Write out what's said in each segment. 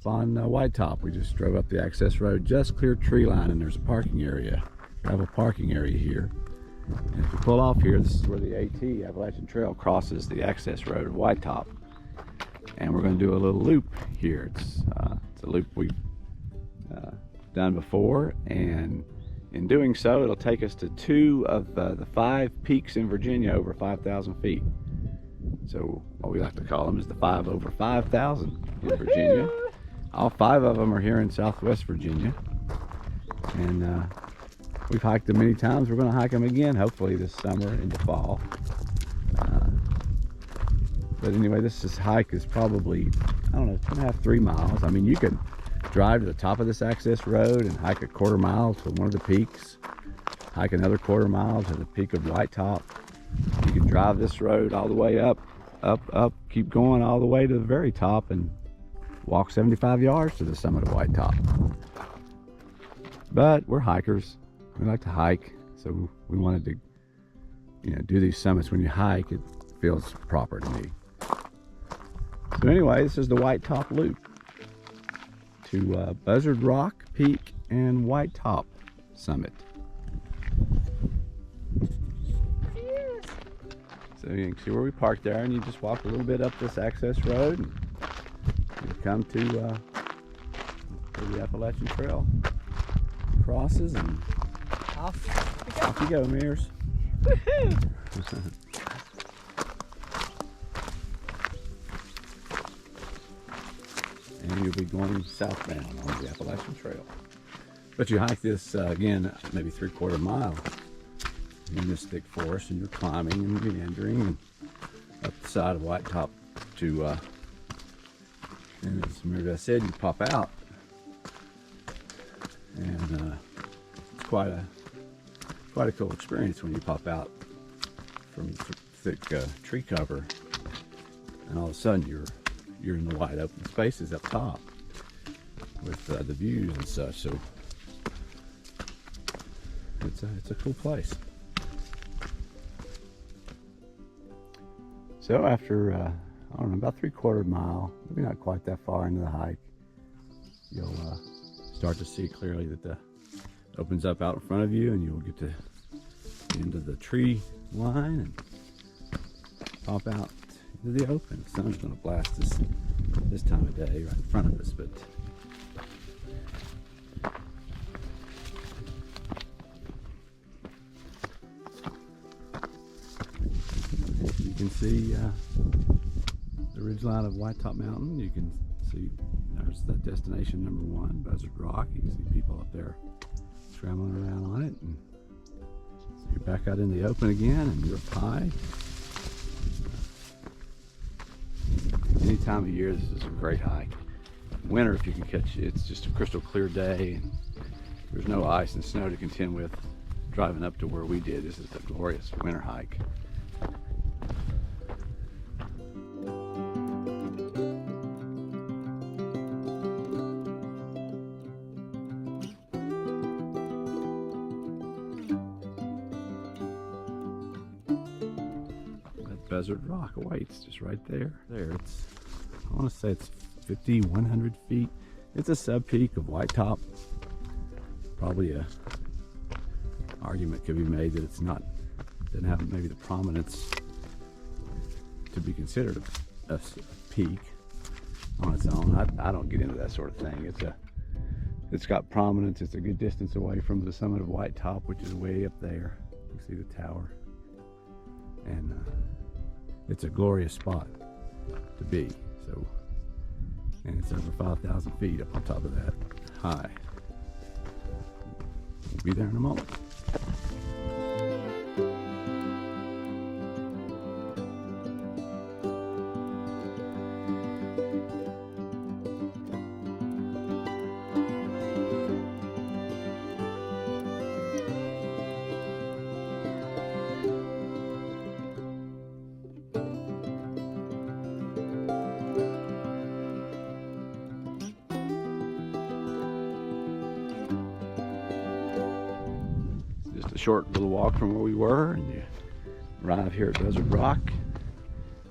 up on White Top. We just drove up the access road, just cleared tree line, and there's a parking area, gravel parking area here. And if you pull off here, this is where the AT, Appalachian Trail, crosses the access road of White Top. And we're going to do a little loop here. It's a loop we've done before, and in doing so, it'll take us to 2 of the 5 peaks in Virginia over 5,000 feet. So what we like to call them is the 5 over 5,000 in Virginia. All 5 of them are here in Southwest Virginia, and we've hiked them many times. We're going to hike them again, hopefully this summer into fall. But anyway, this hike is probably, I don't know, 2.5, 3 miles. I mean, you can drive to the top of this access road and hike a 1/4 mile to one of the peaks, hike another 1/4 mile to the peak of White Top. You can drive this road all the way up, keep going all the way to the very top and walk 75 yards to the summit of White Top. But we're hikers. We like to hike, so we wanted to, do these summits. When you hike, it feels proper to me. So anyway, this is the White Top Loop to Buzzard Rock Peak and White Top Summit. So you can see where we parked there, and you just walk a little bit up this access road, and you come to where the Appalachian Trail crosses, and off you go, Mears. Woohoo! And you'll be going southbound on the Appalachian Trail. But you hike this, again, maybe 3/4 mile in this thick forest, and you're climbing and meandering and up the side of White Top to, and as Meredith said, you pop out. And it's quite a cool experience when you pop out from thick tree cover, and all of a sudden you're in the wide open spaces up top with the views and such. So it's a cool place. So after I don't know, about 3/4 mile, maybe not quite that far into the hike, you'll start to see clearly that the opens up out in front of you, and you'll get to the end of the tree line and pop out into the open. The sun's going to blast us this time of day right in front of us, but you can see the ridgeline of White Top Mountain. You can see there's the destination number 1, Buzzard Rock. You can see people up there scrambling around on it, and so you're back out in the open again, and you're up high. Any time of year, this is a great hike. Winter, if you can catch it, it's just a crystal clear day, and there's no ice and snow to contend with. Driving up to where we did, this is a glorious winter hike. Buzzard Rock awaits just right there. It's, I want to say it's 5,100 feet. It's a sub-peak of White Top. Probably a argument could be made that it's not, doesn't have maybe the prominence to be considered a peak on its own. I don't get into that sort of thing. It's got prominence. It's a good distance away from the summit of White Top, which is way up there. You can see the tower, and it's a glorious spot to be. So, and it's over 5,000 feet up on top of that high. We'll be there in a moment. Short little walk from where we were, and you arrive here at Buzzard Rock.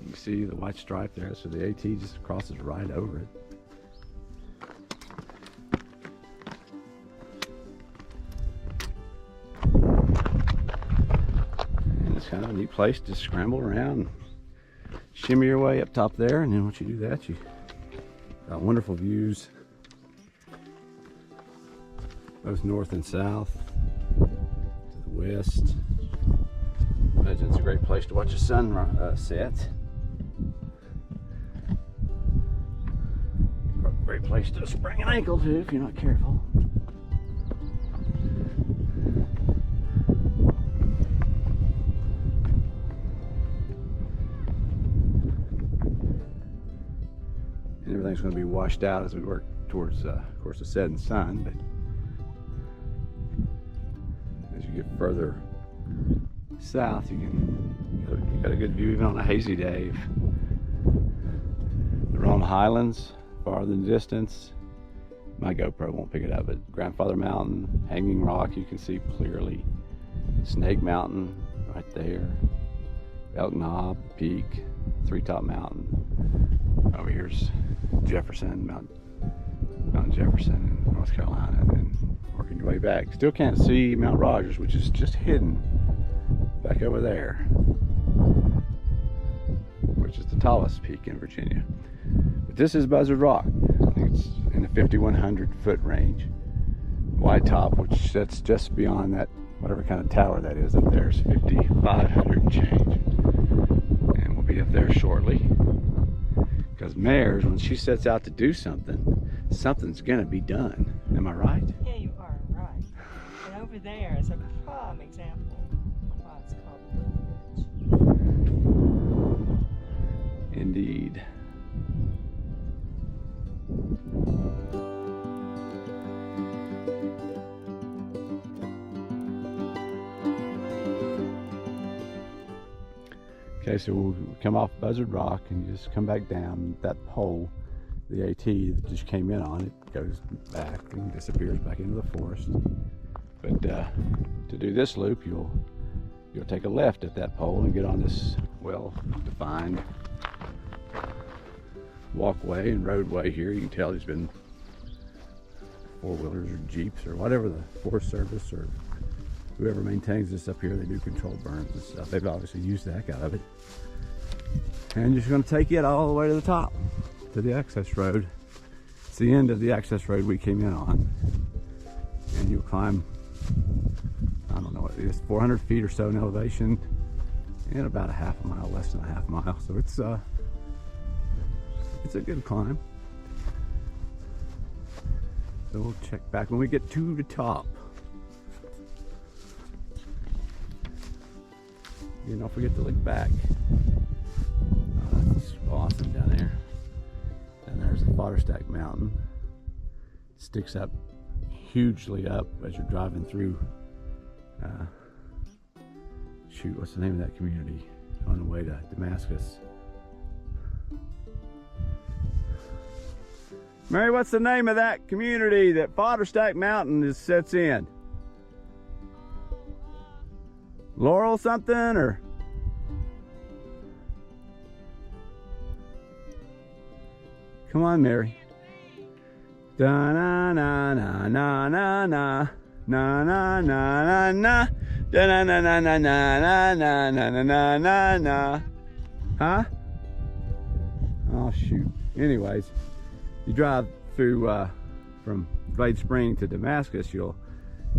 You can see the white stripe there, so the AT just crosses right over it. a neat place to scramble around, shimmy your way up top there, and then once you do that, you got wonderful views, both north and south, to the west. Imagine it's a great place to watch the sun set. Great place to sprain an ankle to if you're not careful. And everything's going to be washed out as we work towards, of course, the setting sun. But as you get further south, you got a good view even on a hazy day of the Roan Highlands. Farther in the distance, my GoPro won't pick it up, but Grandfather Mountain, Hanging Rock, you can see clearly. Snake Mountain right there, Elk Knob Peak, Three Top Mountain. Over here's Jefferson, Mount Jefferson in North Carolina, and then working your way back. Still can't see Mount Rogers, which is just hidden back over there, which is the tallest peak in Virginia. But this is Buzzard Rock. I think it's in the 5,100 foot range. Wide top, which sits just beyond that, whatever kind of tower that is up there, is 5,500 and change. And we'll be up there shortly. Because Mares, when she sets out to do something, something's gonna be done. Am I right? Yeah, you are right. And over there is a prime example of why it's called Blue Ridge. Indeed. Okay, so we'll come off Buzzard Rock and you just come back down that pole, the AT that just came in on, it goes back and disappears back into the forest. But to do this loop, you'll take a left at that pole and get on this well-defined walkway and roadway here. You can tell there's been four-wheelers or Jeeps or whatever the Forest Service or whoever maintains this up here, they do control burns and stuff. They've obviously used the heck out of it. And you're just going to take it all the way to the top, to the access road. It's the end of the access road we came in on. And you'll climb, I don't know what it is, 400 feet or so in elevation, and about a half a mile, less than a half mile. So it's a good climb. So we'll check back when we get to the top. You don't forget to look back. Oh, that's awesome down there. And there's the Fodderstack Mountain. It sticks up hugely up as you're driving through. Shoot, what's the name of that community? On the way to Damascus. Mary, what's the name of that community that Fodderstack Mountain sits in? Laurel something, or? Come on, Mary. Da na na na na na na na na na na na da na na na na na na na na na na na. Huh? Oh shoot. Anyways, you drive through from Glade Spring to Damascus, you'll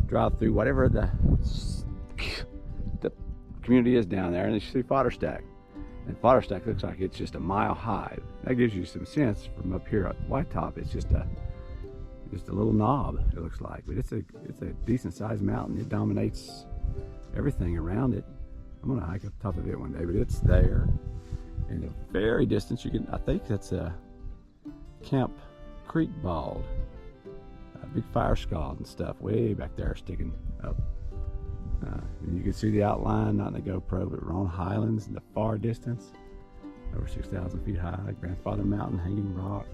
drive through whatever the community is down there, and you see Fodderstack. And Fodderstack looks like it's just a mile high. That gives you some sense from up here at White Top. It's just a little knob, it looks like, but it's a decent sized mountain. It dominates everything around it. I'm gonna hike up top of it one day, but it's there. In the very distance, you can, I think that's a Camp Creek Bald, a big fire scald and stuff way back there sticking up. And you can see the outline, not in the GoPro, but Roan Highlands in the far distance, over 6,000 feet high. Grandfather Mountain, Hanging Rock.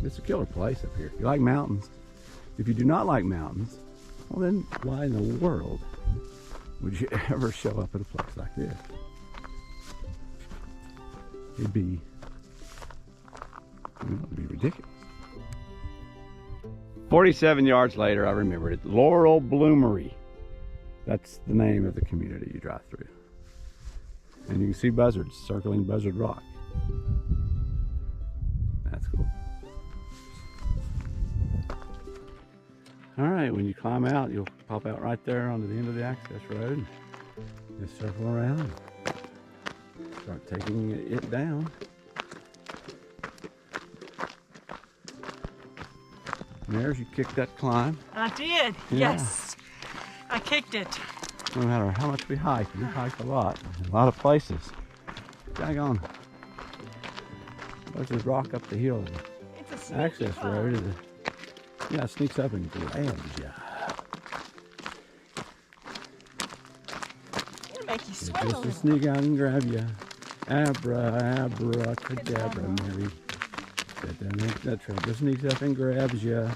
It's a killer place up here. If you like mountains, if you do not like mountains, well then why in the world would you ever show up at a place like this? It'd be ridiculous. 47 yards later, I remembered it. Laurel Bloomery. That's the name of the community you drive through. And you can see buzzards circling Buzzard Rock. That's cool. All right, when you climb out, you'll pop out right there onto the end of the access road. Just circle around. Start taking it down. And there's, you kicked that climb. I did. Yeah. Yes. I kicked it. No matter how much we hike a lot of places. Daggone. There's this rock up the hill. It's a sneaky Access climb. road is yeah, it sneaks up and grabs you. It'll make you It's sweat a just to little. sneak out and grab you. Abracadabra, Mary. That trail just sneaks up and grabs you.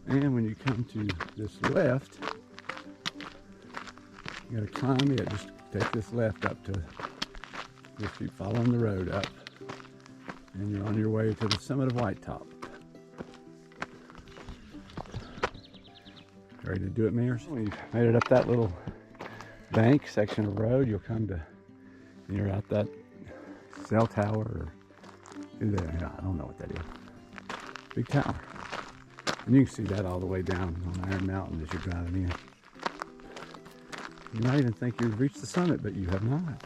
And when you come to this left, you gotta climb it. Just take this left up to, just keep following the road up. And you're on your way to the summit of White Top. Ready to do it, Mears? When you've made it up that little bank section of road, you'll come to, you're out that cell tower or yeah, I don't know what that is. Big tower. And you can see that all the way down on Iron Mountain as you're driving in. You might even think you've reached the summit, but you have not.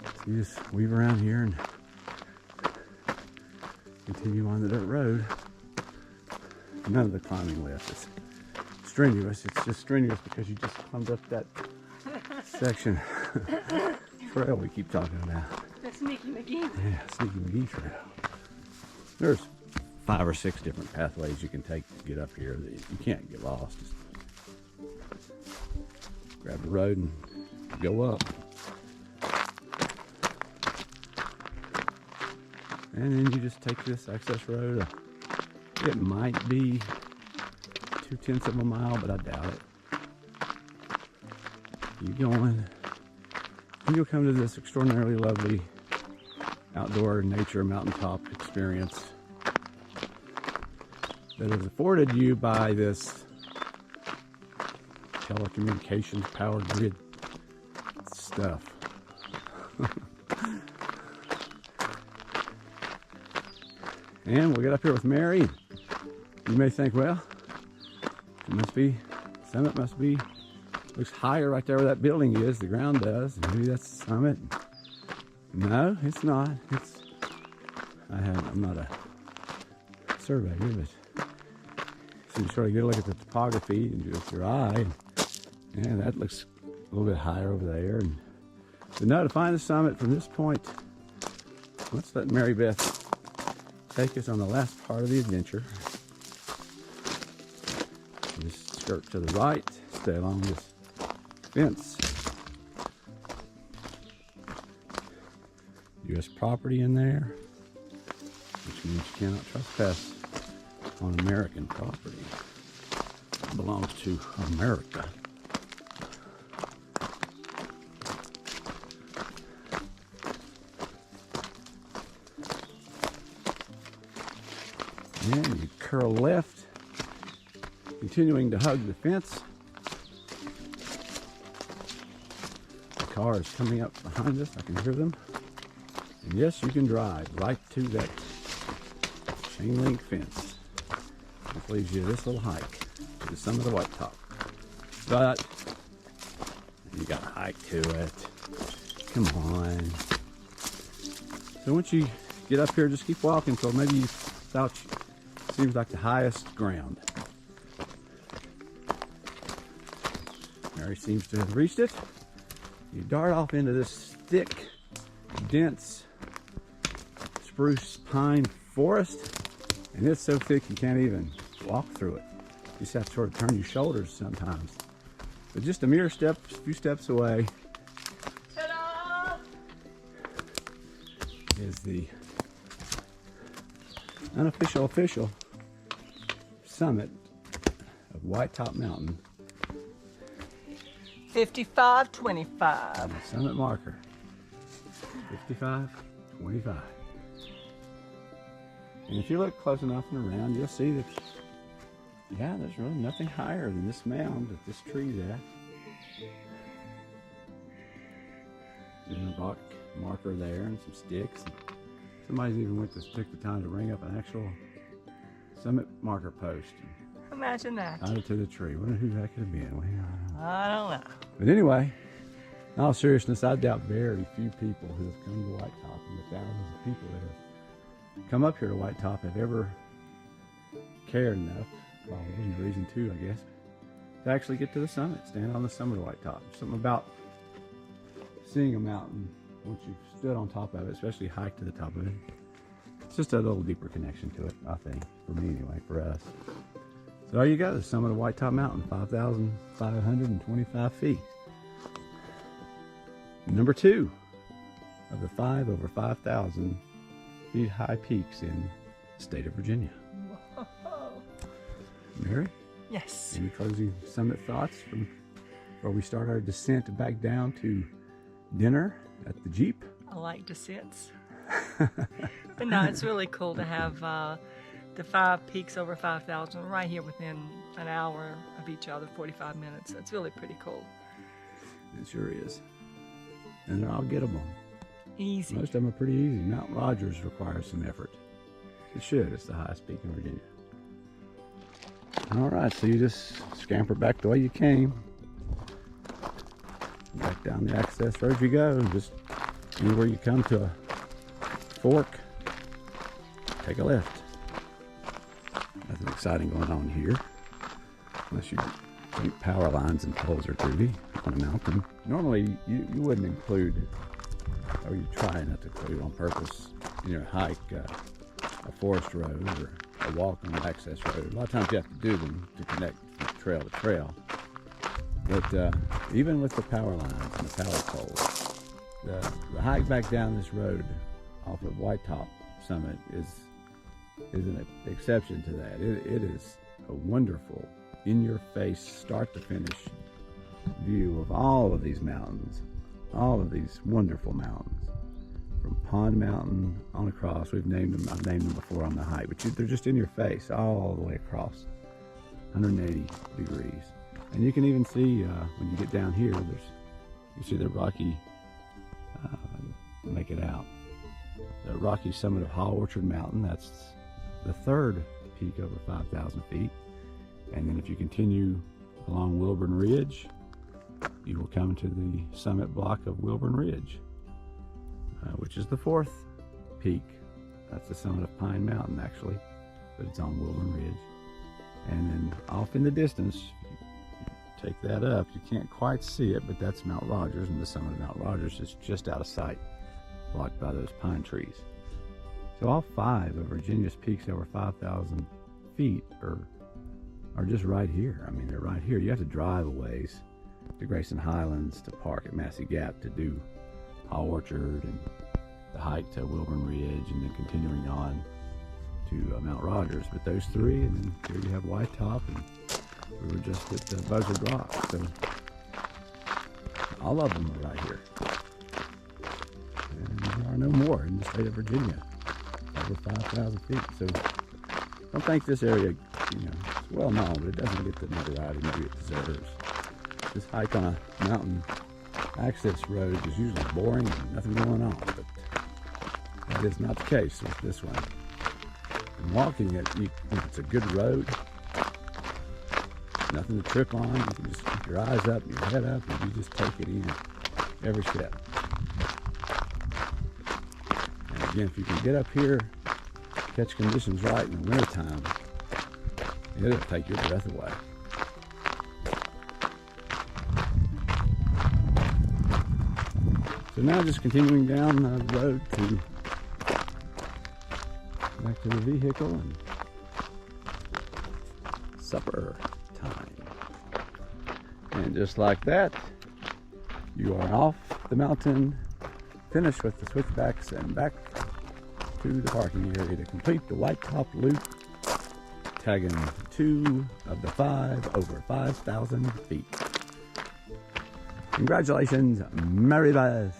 So you just weave around here and continue on the dirt road. None of the climbing left is strenuous. It's just strenuous because you just climbed up that section trail we keep talking about. The Sneaky McGee. Yeah, Sneaky McGee Trail. There's 5 or 6 different pathways you can take to get up here. You can't get lost. Just grab the road and go up. And then you just take this access road. It might be 2/10 of a mile, but I doubt it. Keep going. And you'll come to this extraordinarily lovely outdoor nature mountaintop experience that is afforded you by this telecommunications power grid stuff. And we'll get up here with Mary. You may think, well, it must be, summit must be, looks higher right there where that building is, the ground does. Maybe that's the summit. No, it's not. I'm not a surveyor, but so you sort of get a look at the topography and just your eye. And that looks a little bit higher over there. And so now to find the summit from this point, let's let Mary Beth take us on the last part of the adventure. Just skirt to the right, stay along this fence. U.S. property in there, which means you cannot trespass on American property. It belongs to America. And you curl left, continuing to hug the fence. The car is coming up behind us. I can hear them. And yes, you can drive right to that chain link fence. This leaves you this little hike to the summit of White Top. But you gotta hike to it. Come on. So once you get up here, just keep walking until maybe you thought seems like the highest ground. Mary seems to have reached it. You dart off into this thick, dense spruce pine forest, and it's so thick you can't even walk through it. You just have to sort of turn your shoulders sometimes. But just a mere few steps away Ta-da! is the unofficial official summit of White Top Mountain. 5525. Summit marker. 5525. And if you look close enough and around, you'll see that yeah, there's really nothing higher than this mound that this tree's at. There's a rock marker there and some sticks. Somebody's even took the time to ring up an actual summit marker post and Imagine that. tied it to the tree. Wonder who that could have been. Well, I don't know. but anyway, in all seriousness, I doubt very few people who have come to White Top, and the thousands of people that have come up here to White Top have ever cared enough, well, there's no reason to, I guess, to actually get to the summit, stand on the summit of White Top. Something about seeing a mountain once you've stood on top of it, especially hiked to the top of it. It's just a little deeper connection to it, I think, for me anyway, for us. So there you go, the summit of White Top Mountain, 5,525 feet. Number 2 of the 5 over 5,000 feet high peaks in the state of Virginia. Whoa. Mary, Yes. any closing summit thoughts from before we start our descent back down to dinner at the Jeep? I like descents. But no, it's really cool to have the 5 peaks over 5,000 right here within an hour of each other, 45 minutes. It's really pretty cool. It sure is. And they're all gettable. Easy. Most of them are pretty easy. Mount Rogers requires some effort. It should. It's the highest peak in Virginia. All right, so you just scamper back the way you came. Back down the access road you go. Just anywhere you come to a fork, take a left. Nothing exciting going on here, unless you think power lines and poles are groovy on a mountain. Normally, you wouldn't include, or you try not to include on purpose, in your hike, a forest road or a walk on an access road. A lot of times you have to do them to connect from trail to trail. But even with the power lines and the power poles, the hike back down this road off of White Top Summit is an exception to that. It is a wonderful, in-your-face, start-to-finish view of all of these mountains, all of these wonderful mountains, from Pond Mountain on across. I've named them before on the hike, but they're just in your face all the way across, 180 degrees. And you can even see when you get down here, you see the rocky, make it out, the rocky summit of Hall Orchard Mountain. That's the 3rd peak over 5,000 feet. And then if you continue along Wilburn Ridge, you will come to the summit block of Wilburn Ridge, which is the 4th peak. That's the summit of Pine Mountain, actually, but it's on Wilburn Ridge. And then off in the distance, you take that up, you can't quite see it, but that's Mount Rogers, and the summit of Mount Rogers is just out of sight, blocked by those pine trees. So all 5 of Virginia's peaks over 5,000 feet are just right here. I mean, they're right here. You have to drive a ways to Grayson Highlands to park at Massey Gap to do Hall Orchard and the hike to Wilburn Ridge, and then continuing on to Mount Rogers. But those 3, and then here you have White Top, and we were just at Buzzard Rock. So all of them are right here. And there are no more in the state of Virginia over 5,000 feet. So don't think this area, it's well known, but it doesn't get the notoriety maybe it deserves. This hike on a mountain access road is usually boring and nothing going on, but that is not the case with this one. And walking it, if it's a good road, nothing to trip on, you can just keep your eyes up, your head up, and you just take it in every step. And again, if you can get up here, catch conditions right in the wintertime, it'll take your breath away. So now just continuing down the road back to the vehicle and supper time. And just like that, you are off the mountain, finished with the switchbacks, and back to the parking area to complete the White Top Loop, tagging 2 of the 5 over 5,000 feet. Congratulations, Mary Beth.